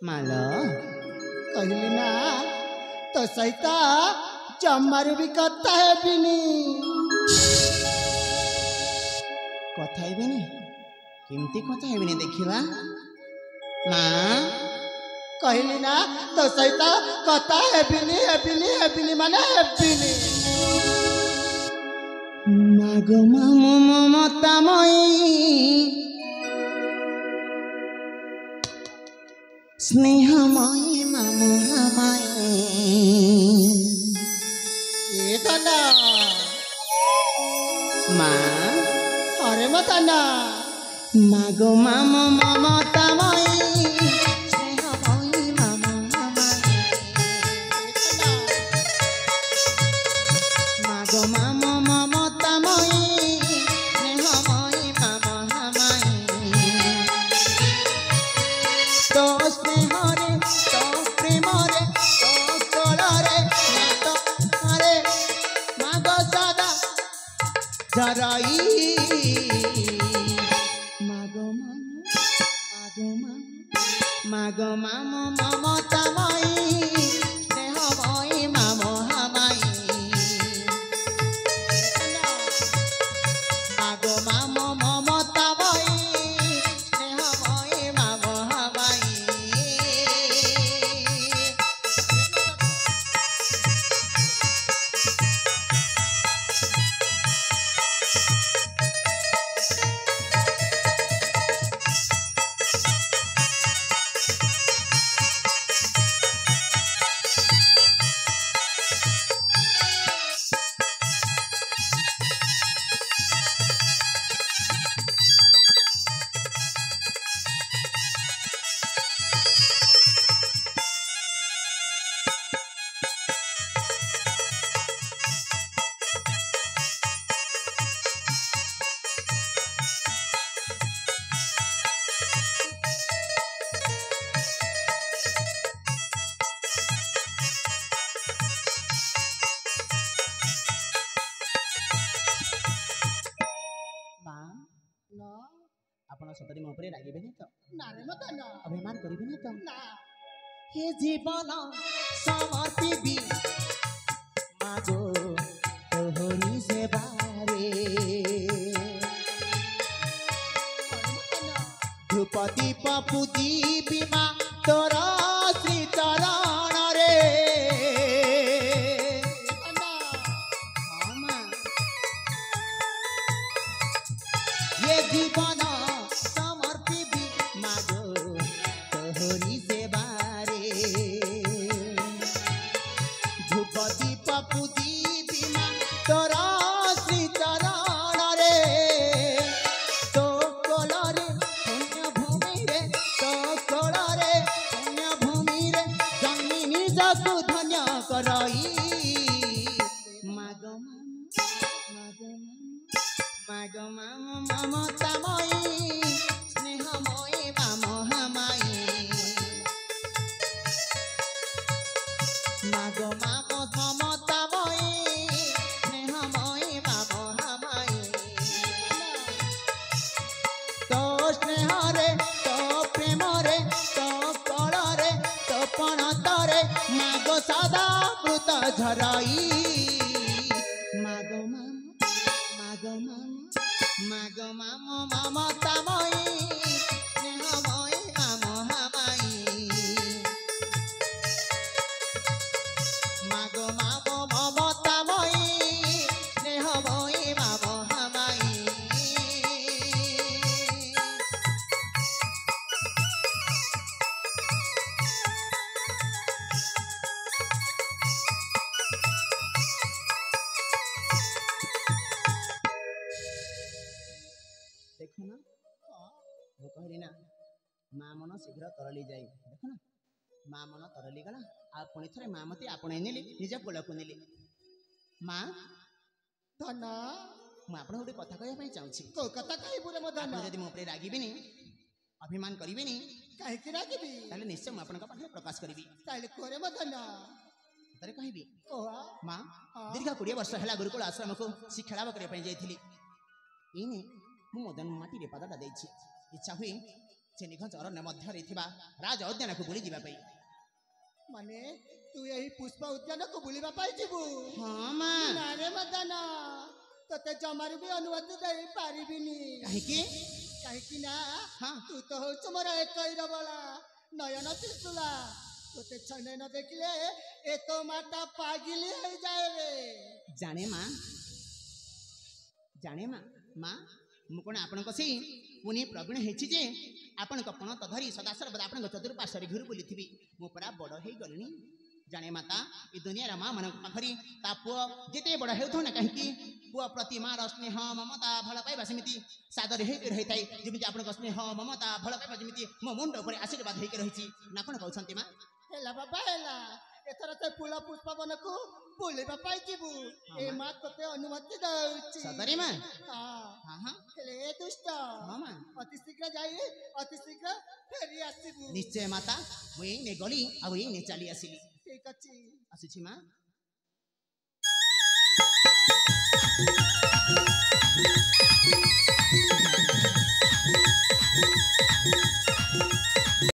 ମାଲ କହିଲି ନା ତୋ ସହିତ ଜମାରୁ ବି କଥା ହେବିନି। କଥା ହେବିନି? କେମିତି କଥା ହେବିନି ଦେଖିବା? ମା କହିଲି ନା ତୋ ସହିତ କଥା ହେବିନି ହେବିନି ହେବିନି ମାନେ ହେବିନି। ମାଗୋ ମାମୁ ମମତାମୟୀ ସ୍ନେହମୟୀ ମାମୁ ମାମାୟୀ ଏ ଧନ ମା ଅରେ ମୋ ଧନ ମାଗୋ ମାମୁ ମମତାମୟୀ ସ୍ନେହମୟୀ ମାମୁ ମାମାୟୀ ମାଗୋ ମାମୁ ମମତାମୟୀ ସ୍ନେହମୟୀ ମାମୁ ମାମାୟୀ तो स्नेहरे तो प्रेमरे तो कोलरे तो अरे मागो सदा जराई मागो मागो मामो ममतामयी स्नेहमयी मामो हमायी मागो मामो ममतामयी स्नेहमयी मामो हमायी ଆପଣ ସତରେ ମୋ ଉପରେ ରାଗିବେନି ତ? ନା ରେ ମୋ ଧନ ଅଭିମାନ କରିବେନି ତ? ନା हे जीवन समर्पिबी मागो तोहरी सेवारे धूप दीप पूजिबी मा तोर श्री चरण रे ये जीवन समर्पिबी मागो तोहरी सेवारे धूप दीप पूजिबी मा तोर श्री चरण रे तो कोलरे पुण्य भूमि रे तो कोलरे पुण्य भूमि रे जन्मी निजकु धन्य करई मागो मागो मामो ममतामयी स्नेहमयी मामो हमायी मागो मामो ममतामयी स्नेहमयी मामो हमायी तो स्नेहरे तो प्रेमरे तो कलरे तो पणतरे मागो सदा मृत झराई मागो मामो ममतामयी स्नेहमयी मामो हमायी मागो मामो ममतामयी स्नेहमयी मामो हमायी देखो ना वो कहली ना माँ मन शीघ्र तरली जाए देख ना माँ मन तरली गला आ पुणी थे माँ मत आपणे नेली निज कोल को नेली माँ धन ମୁଁ ଆପଣଙ୍କୁ ଗୋଟେ କଥା କହିବା ପାଇଁ ଚାହୁଁଛି କୋଉ କଥା କହିବୁ ରେ ମୋ ଧନ ଆପଣ ଯଦି ମୋ ଉପରେ ରାଗିବେନି ଅଭିମାନ କରିବେନି କାହିଁକି ରାଗିବି ତାହେଲେ ନିଶ୍ଚୟ ମୁଁ ଆପଣଙ୍କ ପାଖରେ ପ୍ରକାଶ କରିବି ତାହେଲେ କୋରେ ମୋ ଧନ ତରେ କହିବି କୋହ ମା ଦୀର୍ଘ 20 ବର୍ଷ ହେଲା ଗୁରୁକୁଳ ଆଶ୍ରମକୁ ଶିକ୍ଷା ଲାଭ କରିବା ପାଇଁ ଯାଇଥିଲି ଏଇନେ ମୁଁ ମଦନ ମାଟିରେ ପାଦଟା ଦେଇଛି ଇଚ୍ଛା ହୁଏ ସେ ନିଘଞ୍ଚ ଅରଣ୍ୟ ମଧ୍ୟରେ ଥିବା ରାଜ ଉଦ୍ୟାନକୁ ବୁଲି ଯିବା ପାଇଁ। ମାନେ ତୁ ଏହି ପୁଷ୍ପ ଉଦ୍ୟାନକୁ ବୁଲିବା ପାଇଁ ଯିବୁ? ହଁ ମା। ନାରେ ମଦନ, ତତେ ଜମାରୁ ବି ଅନୁମତି ଦେଇ ପାରିବିନି। କାହିଁକି? କାହିଁକି ନା ହଁ। ତୁ ତ ହଉଛୁ ମୋର ଏକଇର ବଳା ନୟନ ତ୍ରିଶୂଳା। ତୋତେ ଛନେ ନ ଦେଖିଲେ ଏ ତ ମାଟା ପାଗିଲି ହେଇଯାଏ ରେ। ଜାଣେ ମା, ଜାଣେ ମା। ମା, ମୁଁ କ'ଣ ଆପଣଙ୍କ ସେଇ ପୁଣି ପ୍ରବୀଣ ହେଇଛି ଯେ ଆପଣଙ୍କ ପଣତ ଧରି ସଦାସର୍ବଦା ଆପଣଙ୍କ ଚତୁଃପାର୍ଶ୍ୱରେ ଘୁରି ବୁଲିଥିବି? ମୁଁ ପରା ବଡ଼ ହେଇଗଲିଣି। ଜାଣେ ମାତା, ଏ ଦୁନିଆର ମା ମାନଙ୍କ ପାଖରେ ତା ପୁଅ ଯେତେ ବଡ଼ ହେଉଥାଉ ନା କାହିଁକି, ପୁଅ ପ୍ରତି ମାର ସ୍ନେହ ମମତା ଭଲ ପାଇବା ସେମିତି ସାଦରେ ହେଇକି ରହିଥାଏ। ଯେମିତି ଆପଣଙ୍କ ସ୍ନେହ ମମତା ଭଲ ପାଇବା ଯେମିତି ମୋ ମୁଣ୍ଡ ଉପରେ ଆଶୀର୍ବାଦ ହେଇକି ରହିଛି। ନା କ'ଣ କହୁଛନ୍ତି ମା? ହେଲା ବାବା ହେଲା, ଏଥର ସେ ଫୁଲ ପୁଷ୍ପ ବନକୁ ବୁଲିବା ପାଇଁ ଯିବୁ। ଏ ମା ତତେ ଅନୁମତି ଦଉଛି। ସତରେ ମା? ହଁ। ହଁ। ହେଲେ ଏ ଦୁଷ୍ଟ, ହଁ ମା। ଅତି ଶୀଘ୍ର ଯାଇ ଅତି ଶୀଘ୍ର ଫେରି ଆସିବୁ। ନିଶ୍ଚୟ ମାତା, ମୁଁ ଏଇନେ ଗଲି ଆଉ ଏଇନେ ଚାଲି ଆସିଲି। ଠିକ ଅଛି। ଆସୁଛି ମା।